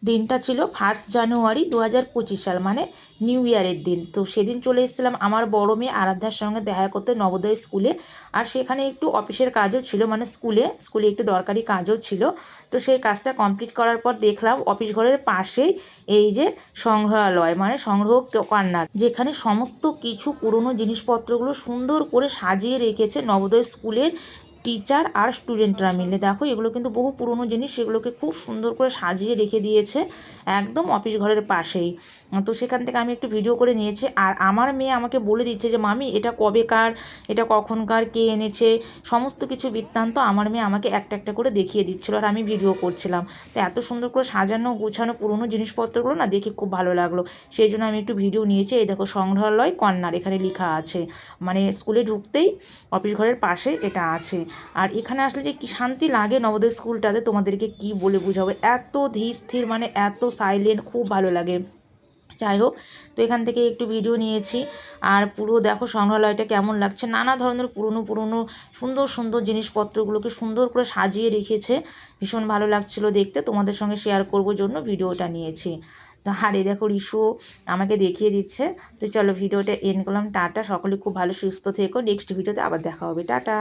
দিনটা ছিল 1 জানুয়ারি 2025 সাল, মানে নিউ ইয়ারের দিন। তো সেদিন চলে এসেছিলাম আমার বড় মেয়ে আরাধ্যার সঙ্গে দেখা করতে নবোদয় স্কুলে। আর সেখানে একটু অফিসের কাজও ছিল, মানে স্কুলে একটু দরকারি কাজও ছিল। তো সেই কাজটা কমপ্লিট করার পর দেখলাম অফিস ঘরের পাশেই এই যে সংগ্রহালয়, মানে সংগ্রহ কর্নার, যেখানে সমস্ত কিছু পুরনো জিনিসপত্রগুলো সুন্দর করে সাজিয়ে রেখেছে নবোদয় স্কুলের টিচার আর স্টুডেন্টরা মিলে। দেখো এগুলো কিন্তু বহু পুরনো জিনিস, সেগুলোকে খুব সুন্দর করে সাজিয়ে রেখে দিয়েছে একদম অফিস ঘরের পাশেই। তো সেখান থেকে আমি একটু ভিডিও করে নিয়েছি। আর আমার মেয়ে আমাকে বলে দিচ্ছে যে মামি এটা কবেকার, এটা কখনকার, কে এনেছে, সমস্ত কিছু বৃত্তান্ত আমার মেয়ে আমাকে একটা একটা করে দেখিয়ে দিচ্ছিলো আর আমি ভিডিও করছিলাম। তো এত সুন্দর করে সাজানো গোছানো পুরনো জিনিসপত্রগুলো না দেখে খুব ভালো লাগলো, সেই জন্য আমি একটু ভিডিও নিয়েছি। এই দেখো সংগ্রহালয় কর্নার এখানে লেখা আছে, মানে স্কুলে ঢুকতেই অফিস ঘরের পাশে এটা আছে। আর এখানে আসলে যে কী শান্তি লাগে নবোদয় স্কুলটাতে, তোমাদেরকে কি বলে বোঝাবো, এত ধীর স্থির, মানে এত সাইলেন্ট, খুব ভালো লাগে। যাই হোক, তো এখান থেকে একটু ভিডিও নিয়েছি। আর পুরো দেখো সংগ্রহালয়টা কেমন লাগছে, নানা ধরনের পুরনো পুরনো সুন্দর সুন্দর জিনিসপত্রগুলোকে সুন্দর করে সাজিয়ে রেখেছে, ভীষণ ভালো লাগছিলো দেখতে। তোমাদের সঙ্গে শেয়ার করবো জন্য ভিডিওটা নিয়েছি। তো আরে দেখো রিশু আমাকে দেখিয়ে দিচ্ছে। তো চলো ভিডিওটা এন্ড করলাম, টাটা। সকলে খুব ভালো সুস্থ থেকো, নেক্সট ভিডিওতে আবার দেখা হবে, টাটা।